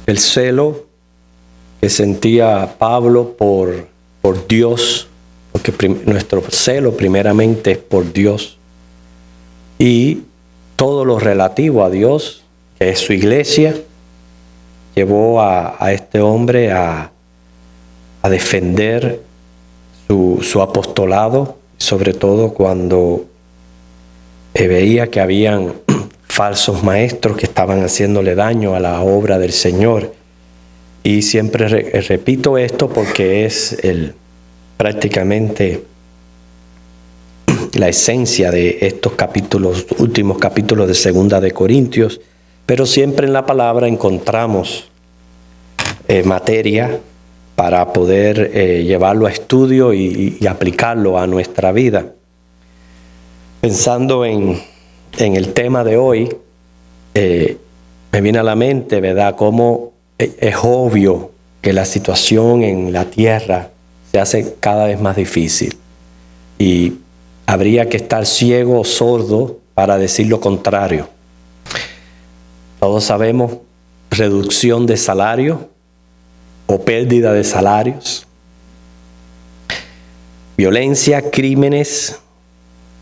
el celo que sentía Pablo por Dios, porque nuestro celo primeramente es por Dios, y todo lo relativo a Dios, que es su iglesia, llevó a este hombre a defender su apostolado, sobre todo cuando veía que habían falsos maestros que estaban haciéndole daño a la obra del Señor. Y siempre repito esto porque es prácticamente la esencia de estos capítulos, últimos capítulos de Segunda de Corintios, pero siempre en la palabra encontramos materia para poder llevarlo a estudio y aplicarlo a nuestra vida. Pensando en el tema de hoy, me viene a la mente, ¿verdad?, cómo es obvio que la situación en la tierra se hace cada vez más difícil. Y habría que estar ciego o sordo para decir lo contrario. Todos sabemos reducción de salario o pérdida de salarios, violencia, crímenes,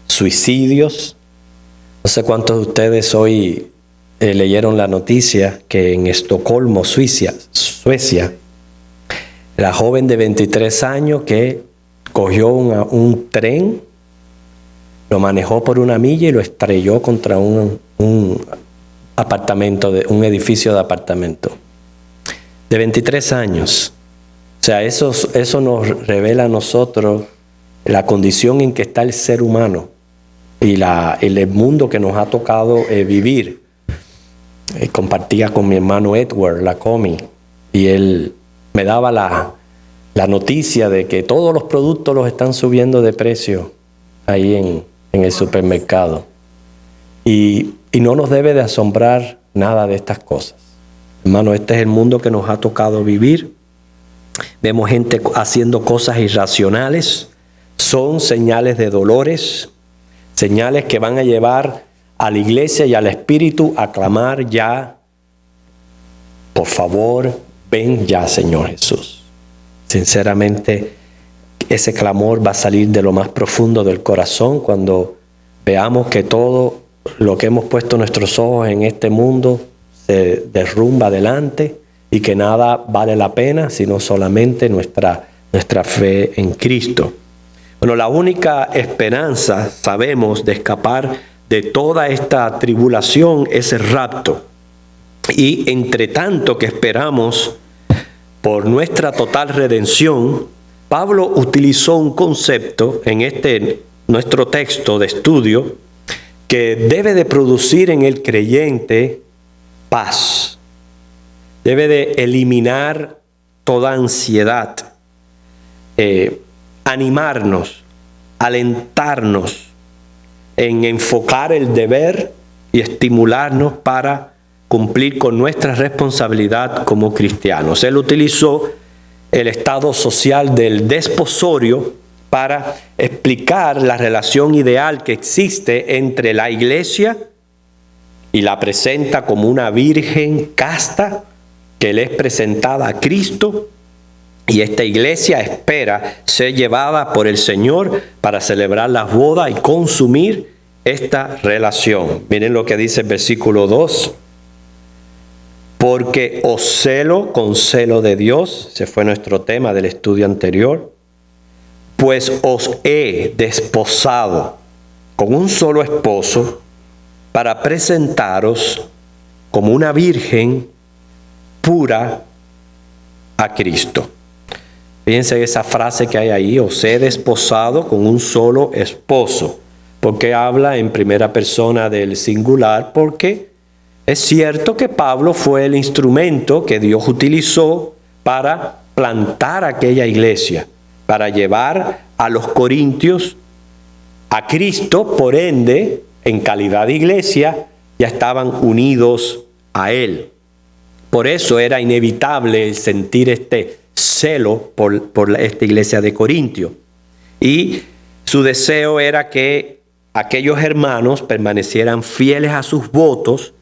suicidios. No sé cuántos de ustedes hoy leyeron la noticia que en Estocolmo, Suecia, la joven de 23 años que cogió un tren, lo manejó por una milla y lo estrelló contra un edificio de apartamento. De 23 años. O sea, eso nos revela a nosotros la condición en que está el ser humano y el mundo que nos ha tocado vivir. Compartía con mi hermano Edward, la Comi, y él me daba la noticia de que todos los productos los están subiendo de precio ahí en el supermercado. Y no nos debe de asombrar nada de estas cosas. Hermano, este es el mundo que nos ha tocado vivir. Vemos gente haciendo cosas irracionales. Son señales de dolores, señales que van a llevar a la iglesia y al Espíritu a clamar ya, por favor, ven ya, Señor Jesús. Sinceramente, ese clamor va a salir de lo más profundo del corazón cuando veamos que todo lo que hemos puesto nuestros ojos en este mundo se derrumba adelante y que nada vale la pena sino solamente nuestra fe en Cristo. Bueno, la única esperanza, sabemos, de escapar de toda esta tribulación es el rapto. Y entre tanto que esperamos por nuestra total redención, Pablo utilizó un concepto en nuestro texto de estudio que debe de producir en el creyente paz. Debe de eliminar toda ansiedad, animarnos, alentarnos en enfocar el deber y estimularnos para cumplir con nuestra responsabilidad como cristianos. Él utilizó el estado social del desposorio para explicar la relación ideal que existe entre la iglesia y la presenta como una virgen casta que le es presentada a Cristo, y esta iglesia espera ser llevada por el Señor para celebrar las bodas y consumir esta relación. Miren lo que dice el versículo 2. Porque os celo con celo de Dios, ese fue nuestro tema del estudio anterior, pues os he desposado con un solo esposo para presentaros como una virgen pura a Cristo. Fíjense esa frase que hay ahí, os he desposado con un solo esposo. Porque habla en primera persona del singular, porque es cierto que Pablo fue el instrumento que Dios utilizó para plantar aquella iglesia, para llevar a los corintios a Cristo, por ende, en calidad de iglesia, ya estaban unidos a Él. Por eso era inevitable sentir este celo por esta iglesia de Corintio. Y su deseo era que aquellos hermanos permanecieran fieles a sus votos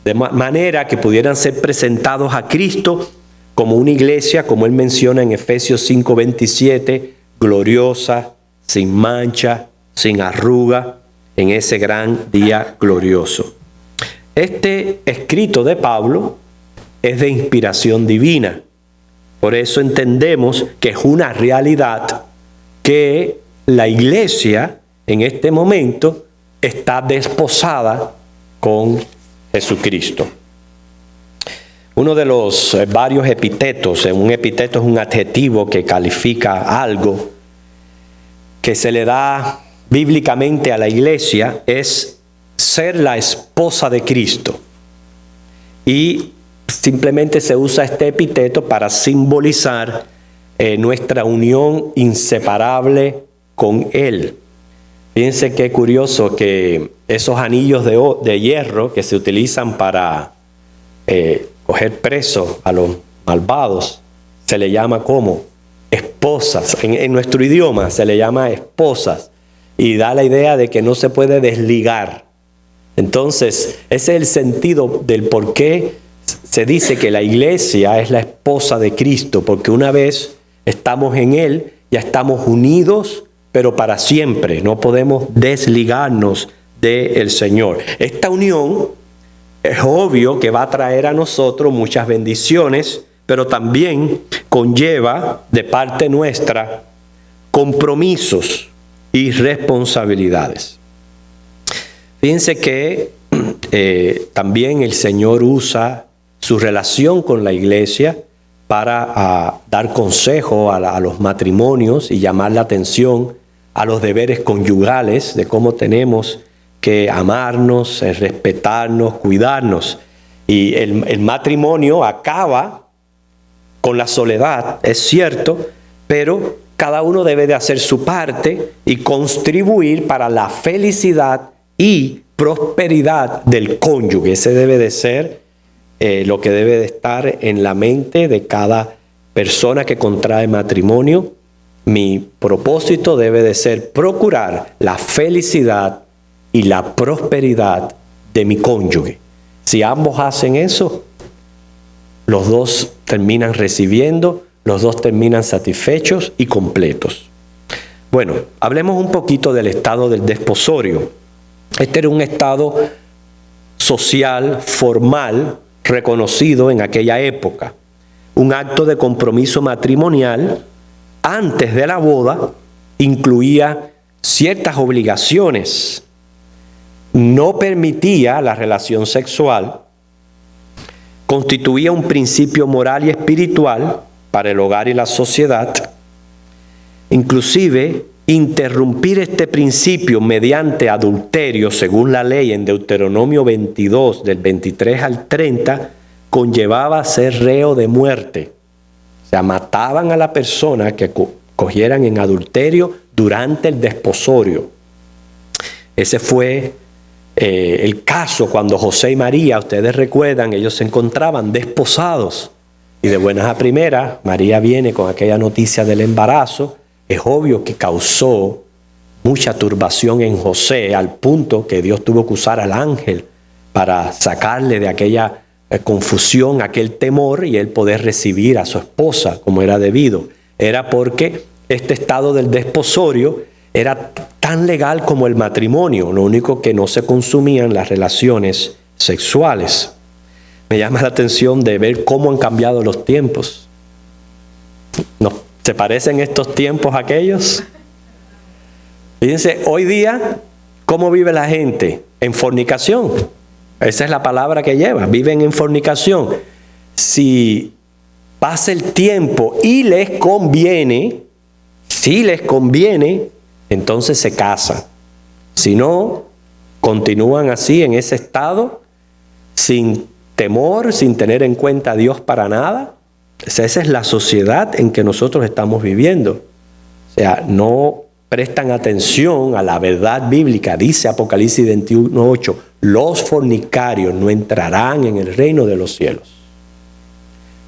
de manera que pudieran ser presentados a Cristo como una iglesia, como él menciona en Efesios 5:27, gloriosa, sin mancha, sin arruga, en ese gran día glorioso. Este escrito de Pablo es de inspiración divina. Por eso entendemos que es una realidad que la iglesia en este momento está desposada con Jesucristo. Uno de los varios epítetos, un epíteto es un adjetivo que califica algo que se le da bíblicamente a la iglesia, es ser la esposa de Cristo. Y simplemente se usa este epíteto para simbolizar nuestra unión inseparable con Él. Fíjense qué curioso que esos anillos de hierro que se utilizan para coger presos a los malvados, se le llama como esposas. En nuestro idioma se le llama esposas y da la idea de que no se puede desligar. Entonces, ese es el sentido del por qué se dice que la iglesia es la esposa de Cristo, porque una vez estamos en Él, ya estamos unidos, pero para siempre. No podemos desligarnos del Señor. Esta unión es obvio que va a traer a nosotros muchas bendiciones, pero también conlleva de parte nuestra compromisos y responsabilidades. Fíjense que también el Señor usa su relación con la iglesia para dar consejo a los matrimonios y llamar la atención a los deberes conyugales de cómo tenemos que amarnos, respetarnos, cuidarnos. Y el matrimonio acaba con la soledad, es cierto, pero cada uno debe de hacer su parte y contribuir para la felicidad y prosperidad del cónyuge. Ese debe de ser lo que debe de estar en la mente de cada persona que contrae matrimonio. Mi propósito debe de ser procurar la felicidad y la prosperidad de mi cónyuge. Si ambos hacen eso, los dos terminan recibiendo, los dos terminan satisfechos y completos. Bueno, hablemos un poquito del estado del desposorio. Este era un estado social, formal, reconocido en aquella época. Un acto de compromiso matrimonial antes de la boda incluía ciertas obligaciones. No permitía la relación sexual, constituía un principio moral y espiritual para el hogar y la sociedad. Inclusive, interrumpir este principio mediante adulterio, según la ley en Deuteronomio 22, del 23 al 30, conllevaba ser reo de muerte. O sea, mataban a la persona que cogieran en adulterio durante el desposorio. Ese fue el caso cuando José y María, ustedes recuerdan, ellos se encontraban desposados. Y de buenas a primeras, María viene con aquella noticia del embarazo. Es obvio que causó mucha turbación en José, al punto que Dios tuvo que usar al ángel para sacarle de aquella confusión, aquel temor, y él poder recibir a su esposa como era debido. Era porque este estado del desposorio era tan legal como el matrimonio, lo único que no se consumían las relaciones sexuales. Me llama la atención de ver cómo han cambiado los tiempos. ¿Se parecen estos tiempos a aquellos? Fíjense, hoy día, ¿cómo vive la gente? En fornicación. Esa es la palabra que lleva. Viven en fornicación. Si pasa el tiempo y les conviene, si les conviene, entonces se casan. Si no, continúan así en ese estado, sin temor, sin tener en cuenta a Dios para nada. Esa es la sociedad en que nosotros estamos viviendo. O sea, no prestan atención a la verdad bíblica. Dice Apocalipsis 21:8, los fornicarios no entrarán en el reino de los cielos.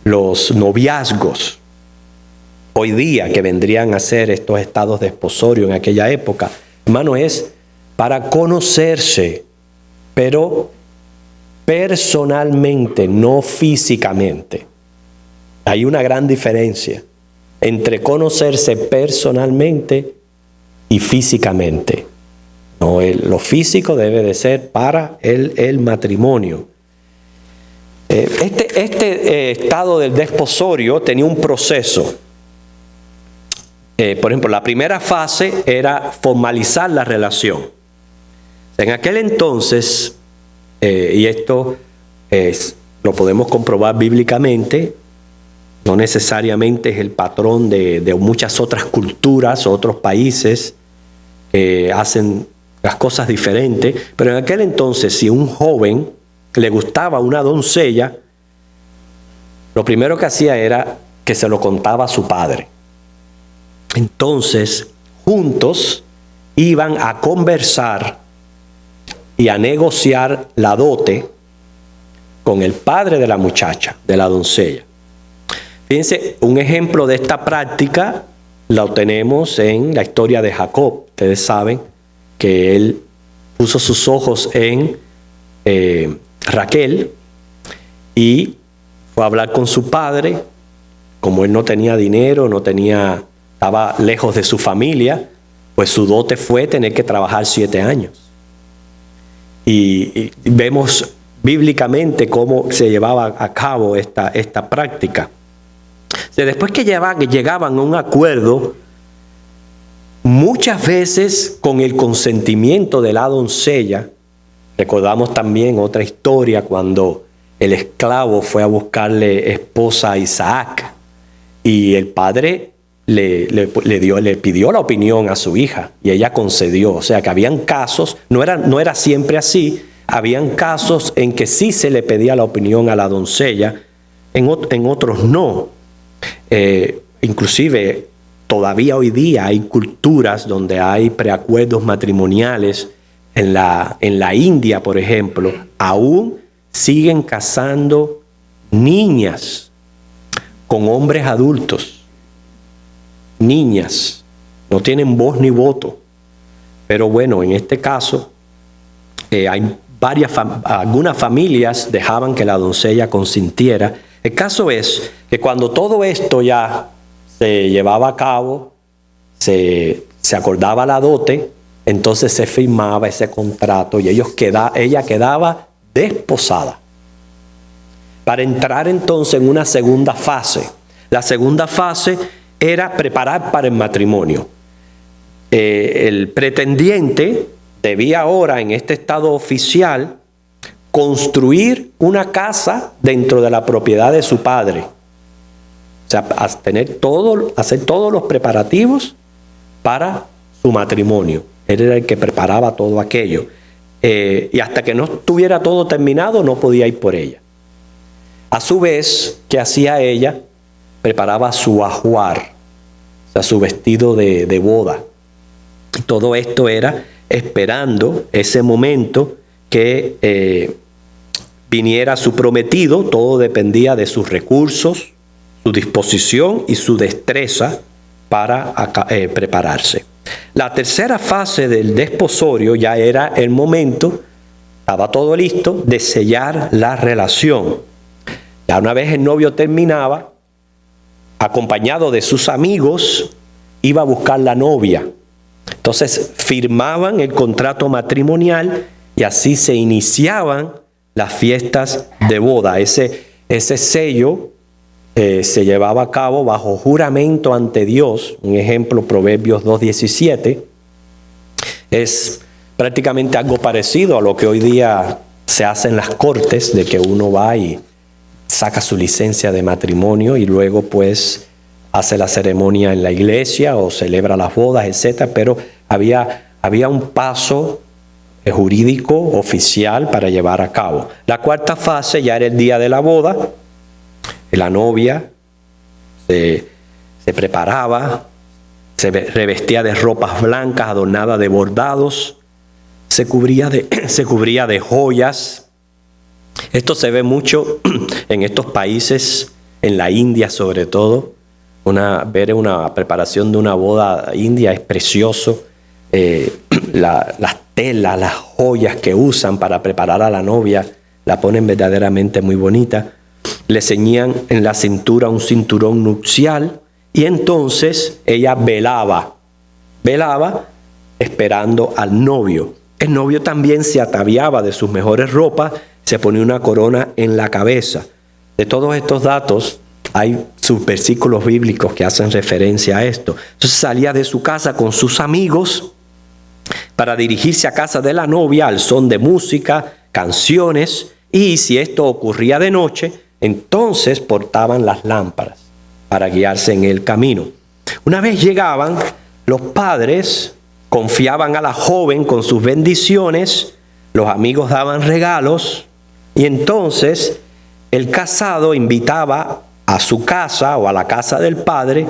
Los noviazgos, hoy día que vendrían a ser estos estados de desposorio en aquella época, hermano, es para conocerse, pero personalmente, no físicamente. Hay una gran diferencia entre conocerse personalmente y físicamente. No, lo físico debe de ser para el matrimonio. Este estado del desposorio tenía un proceso. Por ejemplo, la primera fase era formalizar la relación. En aquel entonces, y esto lo podemos comprobar bíblicamente, no necesariamente es el patrón de muchas otras culturas, otros países que hacen las cosas diferentes, pero en aquel entonces, si un joven le gustaba una doncella, lo primero que hacía era que se lo contaba a su padre. Entonces, juntos iban a conversar y a negociar la dote con el padre de la muchacha, de la doncella. Fíjense, un ejemplo de esta práctica lo tenemos en la historia de Jacob. Ustedes saben que él puso sus ojos en Raquel y fue a hablar con su padre. Como él no tenía dinero, estaba lejos de su familia, pues su dote fue tener que trabajar 7 años. Y vemos bíblicamente cómo se llevaba a cabo esta práctica. O sea, después que llegaban a un acuerdo, muchas veces con el consentimiento de la doncella. Recordamos también otra historia cuando el esclavo fue a buscarle esposa a Isaac y el padre le pidió la opinión a su hija y ella concedió. O sea que habían casos, no era siempre así, habían casos en que sí se le pedía la opinión a la doncella, en otros no. Inclusive todavía hoy día hay culturas donde hay preacuerdos matrimoniales. En la India, por ejemplo, aún siguen casando niñas con hombres adultos. Niñas, no tienen voz ni voto. Pero bueno, en este caso, algunas familias dejaban que la doncella consintiera. El caso es que cuando todo esto ya se llevaba a cabo, se acordaba la dote, entonces se firmaba ese contrato y ella quedaba desposada. Para entrar entonces en una segunda fase. La segunda fase era preparar para el matrimonio. El pretendiente debía ahora, en este estado oficial, construir una casa dentro de la propiedad de su padre. O sea, hacer todos los preparativos para su matrimonio. Él era el que preparaba todo aquello. Y hasta que no estuviera todo terminado, no podía ir por ella. A su vez, ¿qué hacía ella? Preparaba su ajuar, o sea, su vestido de boda. Y todo esto era esperando ese momento que viniera su prometido. Todo dependía de sus recursos, su disposición y su destreza para prepararse. La tercera fase del desposorio ya era el momento, estaba todo listo, de sellar la relación. Ya una vez el novio terminaba, acompañado de sus amigos, iba a buscar la novia. Entonces firmaban el contrato matrimonial y así se iniciaban las fiestas de boda. Ese sello se llevaba a cabo bajo juramento ante Dios. Un ejemplo, Proverbios 2:17. Es prácticamente algo parecido a lo que hoy día se hace en las cortes, de que uno va y saca su licencia de matrimonio y luego pues hace la ceremonia en la iglesia o celebra las bodas, etc. Pero había un paso jurídico oficial para llevar a cabo. La cuarta fase ya era el día de la boda. La novia se preparaba, se revestía de ropas blancas adornadas de bordados, se cubría de joyas. Esto se ve mucho en estos países, en la India sobre todo. Ver una preparación de una boda india es precioso. Las telas, las joyas que usan para preparar a la novia la ponen verdaderamente muy bonita. Le ceñían en la cintura un cinturón nupcial y entonces ella velaba esperando al novio. El novio también se ataviaba de sus mejores ropas, se ponía una corona en la cabeza. De todos estos datos, hay sus versículos bíblicos que hacen referencia a esto. Entonces salía de su casa con sus amigos para dirigirse a casa de la novia al son de música, canciones, y si esto ocurría de noche, entonces portaban las lámparas para guiarse en el camino. Una vez llegaban, los padres confiaban a la joven con sus bendiciones, los amigos daban regalos, y entonces el casado invitaba a su casa o a la casa del padre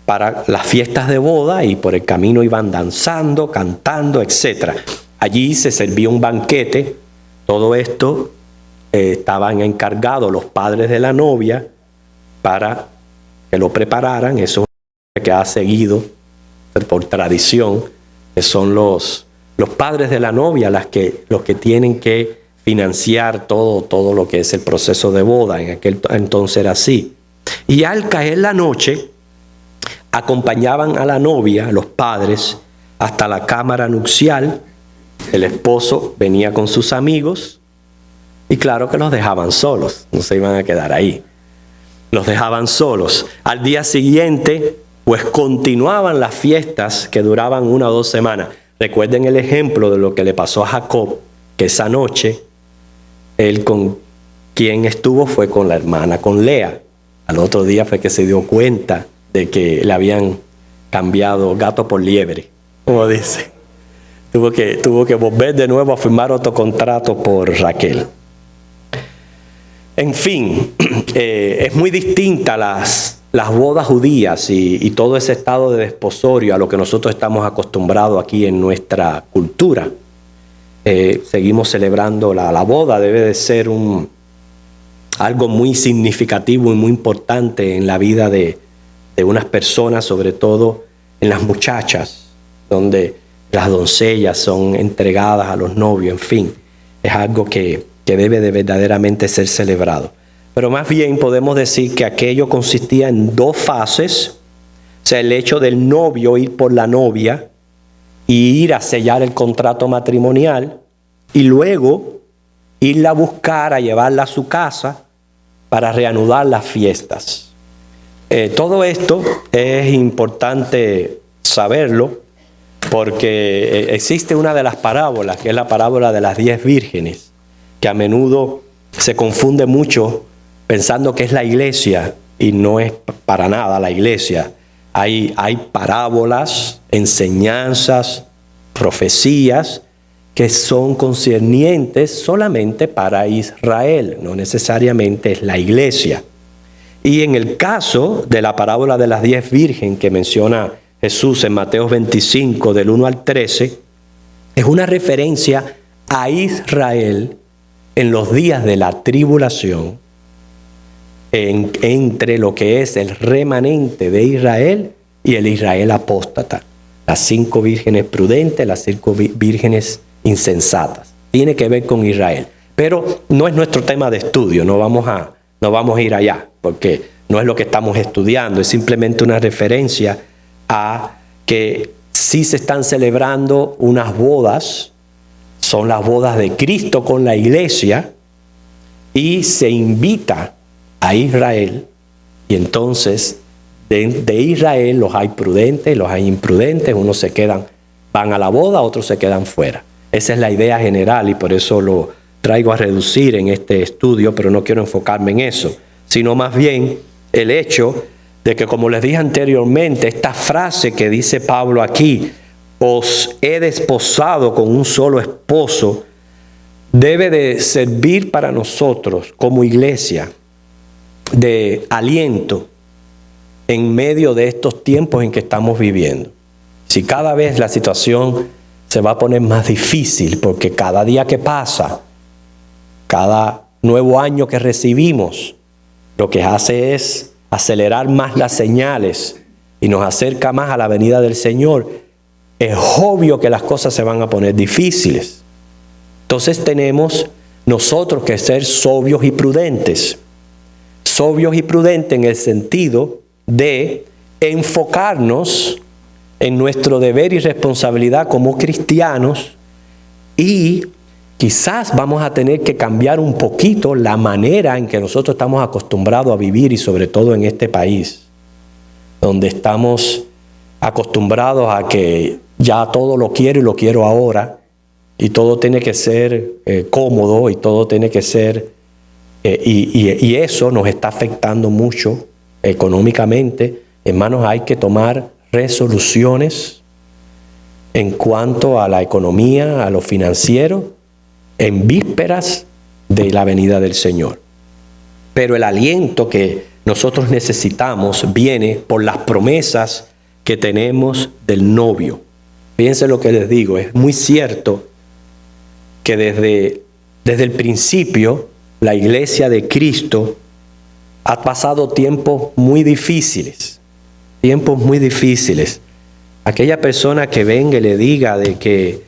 para las fiestas de boda, y por el camino iban danzando, cantando, etc. Allí se servía un banquete. Todo esto estaban encargados los padres de la novia para que lo prepararan. Eso es lo que ha seguido por tradición, que son los padres de la novia los que tienen que financiar todo lo que es el proceso de boda. En aquel entonces era así. Y al caer la noche, acompañaban a la novia, los padres, hasta la cámara nupcial. El esposo venía con sus amigos y claro que los dejaban solos, no se iban a quedar ahí. Los dejaban solos. Al día siguiente, pues continuaban las fiestas que duraban 1 o 2 semanas. Recuerden el ejemplo de lo que le pasó a Jacob, que esa noche él con quien estuvo fue con la hermana, con Lea. Al otro día fue que se dio cuenta de que le habían cambiado gato por liebre, como dice. Tuvo que volver de nuevo a firmar otro contrato por Raquel. En fin, es muy distinta las bodas judías y todo ese estado de desposorio a lo que nosotros estamos acostumbrados aquí en nuestra cultura. Seguimos celebrando la boda, debe de ser algo muy significativo y muy importante en la vida de unas personas, sobre todo en las muchachas, donde las doncellas son entregadas a los novios. En fin, es algo que debe de verdaderamente ser celebrado. Pero más bien podemos decir que aquello consistía en 2 fases, o sea, el hecho del novio ir por la novia y ir a sellar el contrato matrimonial, y luego irla a buscar, a llevarla a su casa para reanudar las fiestas. Todo esto es importante saberlo porque existe una de las parábolas, que es la parábola de las 10 vírgenes, que a menudo se confunde mucho pensando que es la iglesia, y no es para nada la iglesia. Hay parábolas, enseñanzas, profecías que son concernientes solamente para Israel, no necesariamente es la iglesia. Y en el caso de la parábola de las 10 vírgenes que menciona Jesús en Mateo 25, del 1 al 13, es una referencia a Israel en los días de la tribulación, entre lo que es el remanente de Israel y el Israel apóstata. Las 5 vírgenes prudentes, las 5 vírgenes insensatas. Tiene que ver con Israel. Pero no es nuestro tema de estudio, no vamos a ir allá, porque no es lo que estamos estudiando, es simplemente una referencia a que sí se están celebrando unas bodas, son las bodas de Cristo con la iglesia, y se invita a Israel, y entonces de Israel los hay prudentes, los hay imprudentes, unos van a la boda, otros se quedan fuera. Esa es la idea general y por eso lo traigo a reducir en este estudio, pero no quiero enfocarme en eso, sino más bien el hecho de que, como les dije anteriormente, esta frase que dice Pablo aquí, os he desposado con un solo esposo, debe de servir para nosotros como iglesia de aliento en medio de estos tiempos en que estamos viviendo. Si cada vez la situación se va a poner más difícil, porque cada día que pasa, cada nuevo año que recibimos, lo que hace es acelerar más las señales y nos acerca más a la venida del Señor, es obvio que las cosas se van a poner difíciles. Entonces tenemos nosotros que ser sobrios y prudentes. Sobrios y prudentes en el sentido de enfocarnos en nuestro deber y responsabilidad como cristianos, y quizás vamos a tener que cambiar un poquito la manera en que nosotros estamos acostumbrados a vivir, y sobre todo en este país, donde estamos acostumbrados a que ya todo lo quiero y lo quiero ahora, y todo tiene que ser cómodo, y todo tiene que ser, y eso nos está afectando mucho económicamente. Hermanos, hay que tomar resoluciones en cuanto a la economía, a lo financiero, en vísperas de la venida del Señor. Pero el aliento que nosotros necesitamos viene por las promesas que tenemos del novio. Fíjense lo que les digo, es muy cierto que desde el principio la iglesia de Cristo ha pasado tiempos muy difíciles. Tiempos muy difíciles. Aquella persona que venga y le diga de que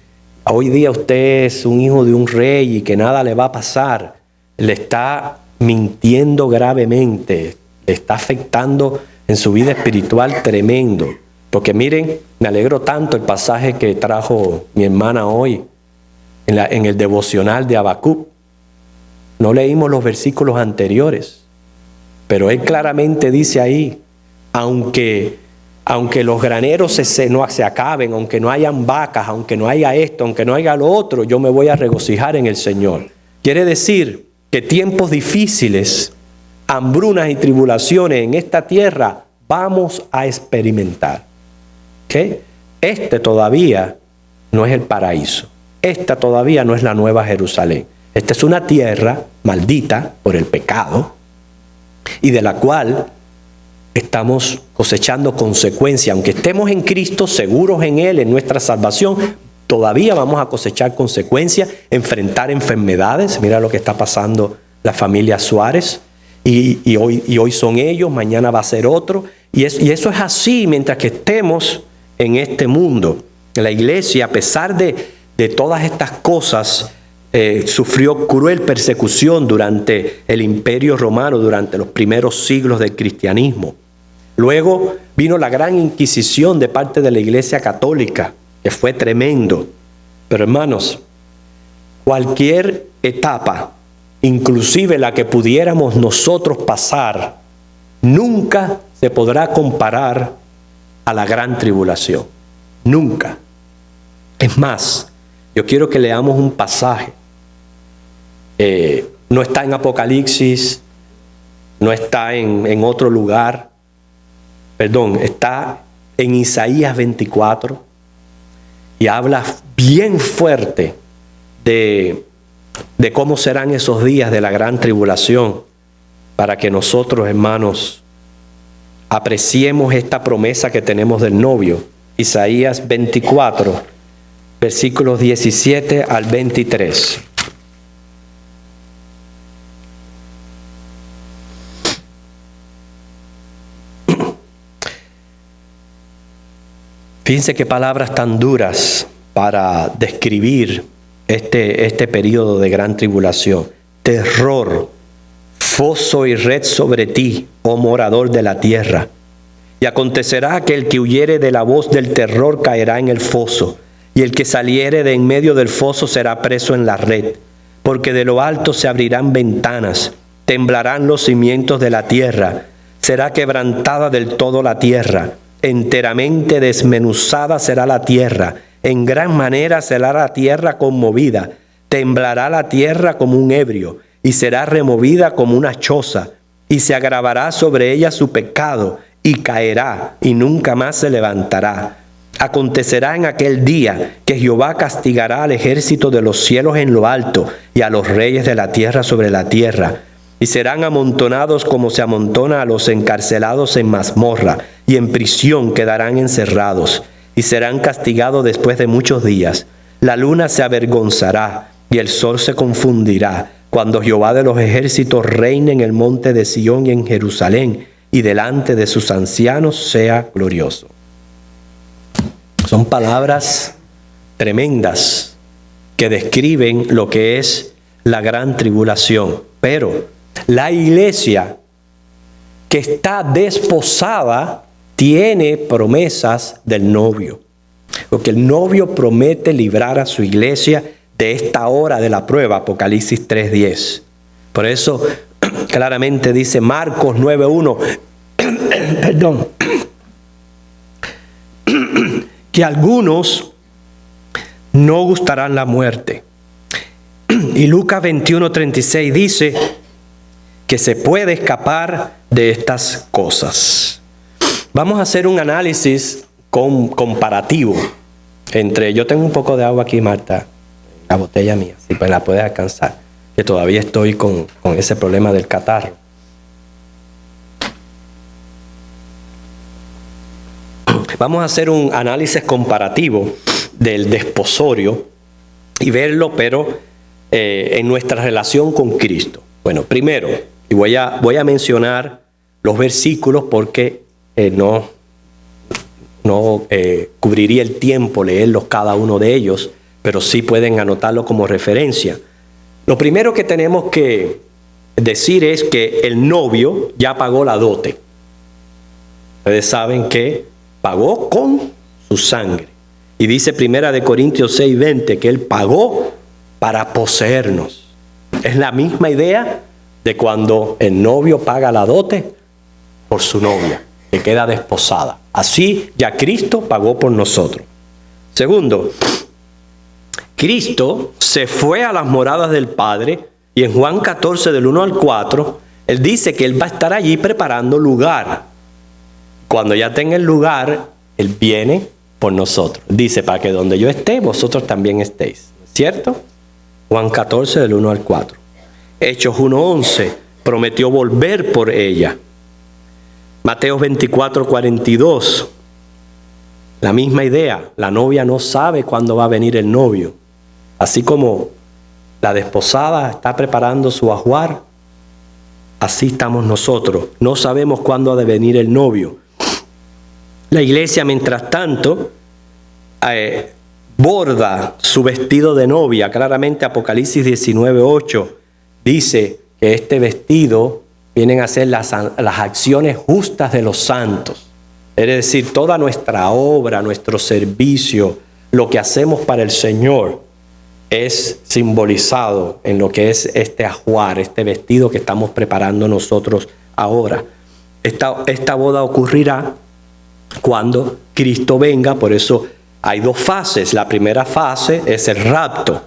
hoy día usted es un hijo de un rey y que nada le va a pasar, le está mintiendo gravemente, le está afectando en su vida espiritual tremendo. Porque miren, me alegro tanto el pasaje que trajo mi hermana hoy en el devocional de Habacuc. No leímos los versículos anteriores, pero él claramente dice ahí, aunque los graneros se acaben, aunque no hayan vacas, aunque no haya esto, aunque no haya lo otro, yo me voy a regocijar en el Señor. Quiere decir que tiempos difíciles, hambrunas y tribulaciones en esta tierra vamos a experimentar. ¿Okay? Este todavía no es el paraíso. Esta todavía no es la Nueva Jerusalén. Esta es una tierra maldita por el pecado y de la cual estamos cosechando consecuencias. Aunque estemos en Cristo, seguros en Él, en nuestra salvación, todavía vamos a cosechar consecuencias, enfrentar enfermedades. Mira lo que está pasando la familia Suárez. Y hoy son ellos, mañana va a ser otro. Y eso es así mientras que estemos en este mundo. La iglesia, a pesar de todas estas cosas, sufrió cruel persecución durante el Imperio Romano, durante los primeros siglos del cristianismo. Luego vino la gran Inquisición de parte de la Iglesia Católica, que fue tremendo. Pero hermanos, cualquier etapa, inclusive la que pudiéramos nosotros pasar, nunca se podrá comparar a la gran tribulación. Nunca. Es más, yo quiero que leamos un pasaje. No está en Apocalipsis, no está en otro lugar. Perdón, está en Isaías 24 y habla bien fuerte de cómo serán esos días de la gran tribulación, para que nosotros, hermanos, apreciemos esta promesa que tenemos del novio. Isaías 24, versículos 17 al 23. Fíjense qué palabras tan duras para describir este periodo de gran tribulación. Terror, foso y red sobre ti, oh morador de la tierra. Y acontecerá que el que huyere de la voz del terror caerá en el foso, y el que saliere de en medio del foso será preso en la red. Porque de lo alto se abrirán ventanas, temblarán los cimientos de la tierra, será quebrantada del todo la tierra. Enteramente desmenuzada será la tierra, en gran manera será la tierra conmovida, temblará la tierra como un ebrio, y será removida como una choza, y se agravará sobre ella su pecado, y caerá, y nunca más se levantará. Acontecerá en aquel día que Jehová castigará al ejército de los cielos en lo alto, y a los reyes de la tierra sobre la tierra. Y serán amontonados como se amontona a los encarcelados en mazmorra, y en prisión quedarán encerrados, y serán castigados después de muchos días. La luna se avergonzará, y el sol se confundirá, cuando Jehová de los ejércitos reine en el monte de Sión y en Jerusalén, y delante de sus ancianos sea glorioso. Son palabras tremendas que describen lo que es la gran tribulación. Pero la iglesia que está desposada tiene promesas del novio. Porque el novio promete librar a su iglesia de esta hora de la prueba, Apocalipsis 3:10. Por eso claramente dice Marcos 9:1, perdón, que algunos no gustarán la muerte. Y Lucas 21:36 dice que se puede escapar de estas cosas. Vamos a hacer un análisis comparativo entre, yo tengo un poco de agua aquí, Marta, la botella mía, si pues la puedes alcanzar, que todavía estoy con ese problema del catarro. Vamos a hacer un análisis comparativo del desposorio y verlo, pero en nuestra relación con Cristo. Bueno, primero, y voy a mencionar los versículos porque no cubriría el tiempo leerlos cada uno de ellos, pero sí pueden anotarlo como referencia. Lo primero que tenemos que decir es que el novio ya pagó la dote. Ustedes saben que pagó con su sangre. Y dice 1 Corintios 6:20 que Él pagó para poseernos. Es la misma idea de cuando el novio paga la dote por su novia, que queda desposada. Así ya Cristo pagó por nosotros. Segundo, Cristo se fue a las moradas del Padre y en Juan 14 del 1 al 4, Él dice que Él va a estar allí preparando lugar. Cuando ya tenga el lugar, Él viene por nosotros. Dice, para que donde yo esté, vosotros también estéis. ¿Cierto? Juan 14 del 1 al 4. Hechos 1:11, prometió volver por ella. Mateo 24:42, la misma idea. La novia no sabe cuándo va a venir el novio. Así como la desposada está preparando su ajuar, así estamos nosotros. No sabemos cuándo ha de venir el novio. La iglesia, mientras tanto, borda su vestido de novia. Claramente Apocalipsis 19:8 dice que este vestido vienen a ser las acciones justas de los santos. Es decir, toda nuestra obra, nuestro servicio, lo que hacemos para el Señor es simbolizado en lo que es este ajuar, este vestido que estamos preparando nosotros ahora. Esta boda ocurrirá cuando Cristo venga. Por eso hay dos fases. La primera fase es el rapto,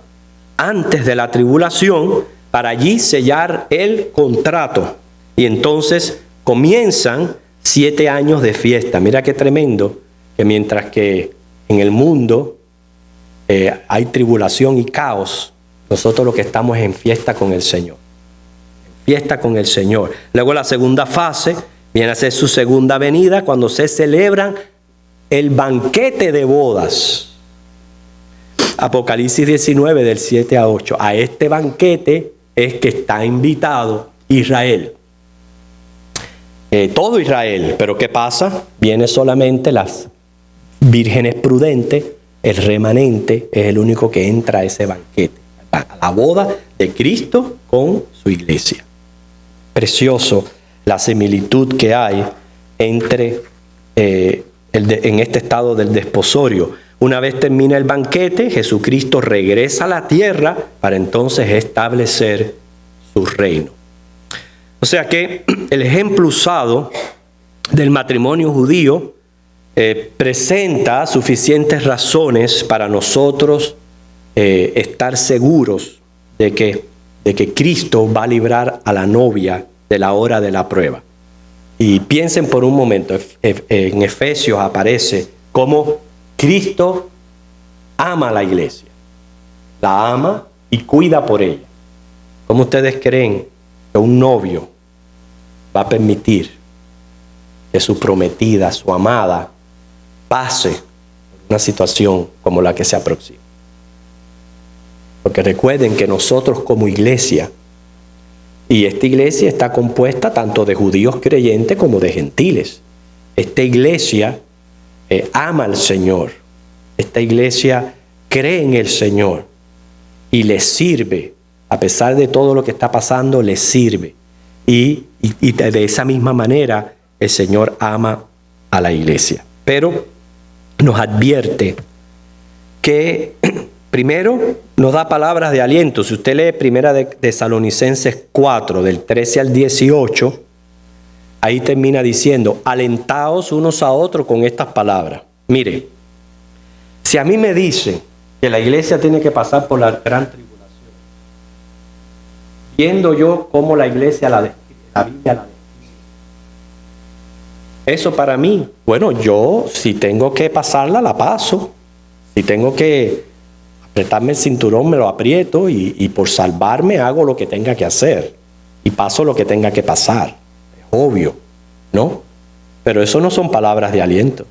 antes de la tribulación, para allí sellar el contrato. Y entonces comienzan 7 años de fiesta. Mira qué tremendo, que mientras que en el mundo hay tribulación y caos, nosotros lo que estamos es en fiesta con el Señor. En fiesta con el Señor. Luego la segunda fase viene a ser su segunda venida, cuando se celebran el banquete de bodas. Apocalipsis 19 del 7 a 8. A este banquete es que está invitado Israel. Todo Israel. Pero ¿qué pasa? Viene solamente las vírgenes prudentes. El remanente es el único que entra a ese banquete, a la boda de Cristo con su iglesia. Precioso la similitud que hay entre en este estado del desposorio. Una vez termina el banquete, Jesucristo regresa a la tierra para entonces establecer su reino. O sea que el ejemplo usado del matrimonio judío presenta suficientes razones para nosotros estar seguros de que Cristo va a librar a la novia de la hora de la prueba. Y piensen por un momento, en Efesios aparece cómo Cristo ama a la iglesia, la ama y cuida por ella. ¿Cómo ustedes creen que un novio va a permitir que su prometida, su amada, pase por una situación como la que se aproxima? Porque recuerden que nosotros como iglesia, y esta iglesia está compuesta tanto de judíos creyentes como de gentiles. Esta iglesia ama al Señor. Esta iglesia cree en el Señor y le sirve a pesar de todo lo que está pasando, le sirve. Y de esa misma manera el Señor ama a la iglesia. Pero nos advierte que primero nos da palabras de aliento. Si usted lee 1 de Tesalonicenses 4, del 13 al 18, ahí termina diciendo, alentaos unos a otros con estas palabras. Mire, si a mí me dicen que la iglesia tiene que pasar por la gran tribulación, viendo yo cómo la iglesia la Biblia la describe, eso para mí, bueno, yo si tengo que pasarla, la paso. Si tengo que apretarme el cinturón, me lo aprieto y por salvarme hago lo que tenga que hacer y paso lo que tenga que pasar. Es obvio, ¿no? Pero eso no son palabras de aliento.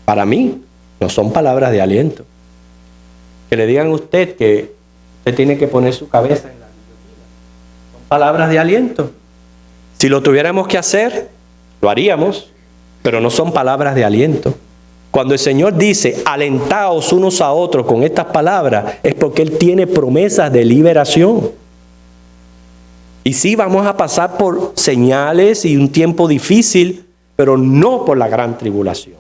Para mí, no son palabras de aliento. Que le digan a usted que usted tiene que poner su cabeza en la guillotina. Son palabras de aliento. Si lo tuviéramos que hacer, lo haríamos, pero no son palabras de aliento. Cuando el Señor dice, alentaos unos a otros con estas palabras, es porque Él tiene promesas de liberación. Y sí, vamos a pasar por señales y un tiempo difícil, pero no por la gran tribulación.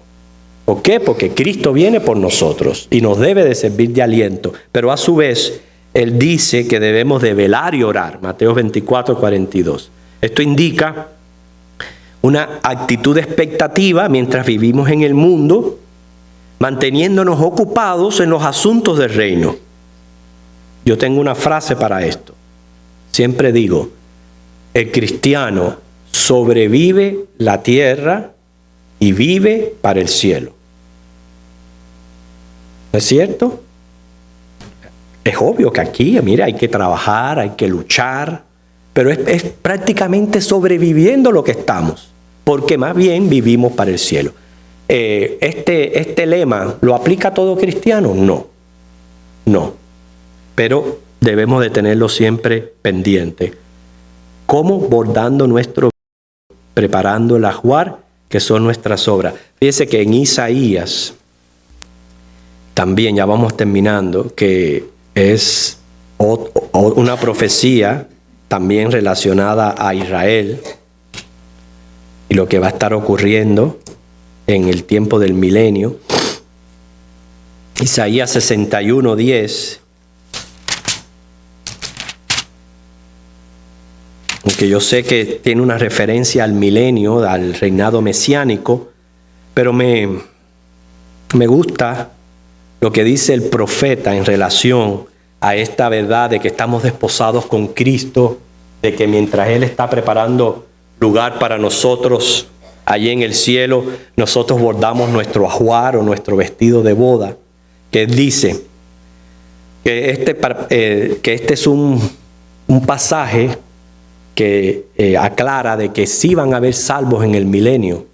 ¿Por qué? Porque Cristo viene por nosotros y nos debe de servir de aliento. Pero a su vez, Él dice que debemos de velar y orar. Mateo 24, 42. Esto indica una actitud expectativa mientras vivimos en el mundo, manteniéndonos ocupados en los asuntos del reino. Yo tengo una frase para esto. Siempre digo, el cristiano sobrevive la tierra y vive para el cielo. ¿No es cierto? Es obvio que aquí, mira, hay que trabajar, hay que luchar, pero es prácticamente sobreviviendo lo que estamos, porque más bien vivimos para el cielo. Este lema, ¿lo aplica a todo cristiano? No. Pero debemos de tenerlo siempre pendiente. ¿Cómo? Bordando nuestro, preparando el ajuar, que son nuestras obras. Fíjese que en Isaías, también ya vamos terminando, que es una profecía también relacionada a Israel y lo que va a estar ocurriendo en el tiempo del milenio. Isaías 61:10. Aunque yo sé que tiene una referencia al milenio, al reinado mesiánico, pero me gusta lo que dice el profeta en relación a esta verdad de que estamos desposados con Cristo, de que mientras Él está preparando lugar para nosotros allí en el cielo, nosotros bordamos nuestro ajuar o nuestro vestido de boda, que Él dice que este es un pasaje que aclara de que sí van a haber salvos en el milenio.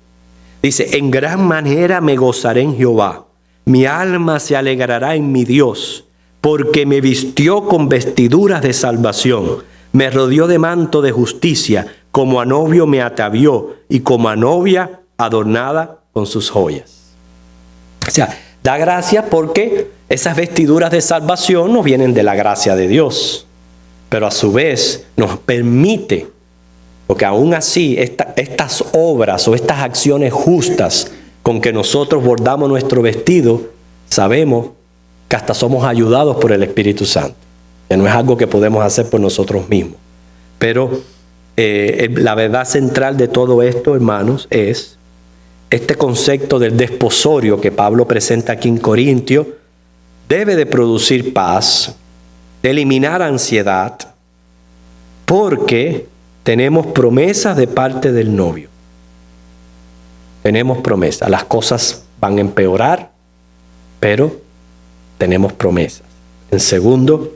Dice, en gran manera me gozaré en Jehová, mi alma se alegrará en mi Dios, porque me vistió con vestiduras de salvación, me rodeó de manto de justicia, como a novio me atavió y como a novia adornada con sus joyas. O sea, da gracias porque esas vestiduras de salvación nos vienen de la gracia de Dios, pero a su vez nos permite, porque aún así estas obras o estas acciones justas con que nosotros bordamos nuestro vestido, sabemos que hasta somos ayudados por el Espíritu Santo, que no es algo que podemos hacer por nosotros mismos. Pero la verdad central de todo esto, hermanos, es este concepto del desposorio que Pablo presenta aquí en Corintios. Debe de producir paz, de eliminar ansiedad, porque tenemos promesas de parte del novio. Tenemos promesas. Las cosas van a empeorar, pero tenemos promesas. En segundo,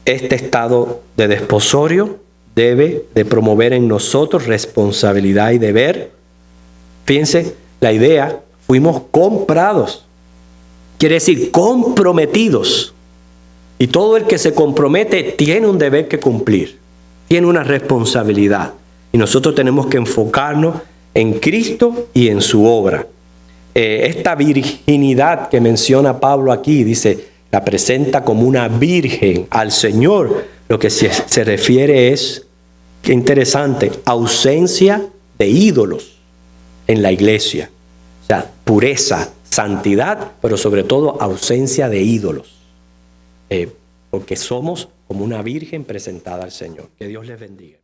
este estado de desposorio debe de promover en nosotros responsabilidad y deber. Fíjense, la idea, fuimos comprados. Quiere decir, comprometidos. Y todo el que se compromete tiene un deber que cumplir. Tiene una responsabilidad. Y nosotros tenemos que enfocarnos en Cristo y en su obra. Esta virginidad que menciona Pablo aquí, dice, la presenta como una virgen al Señor. lo que se refiere es, qué interesante, ausencia de ídolos en la iglesia. O sea, pureza, santidad, pero sobre todo ausencia de ídolos. Porque somos como una virgen presentada al Señor. Que Dios les bendiga.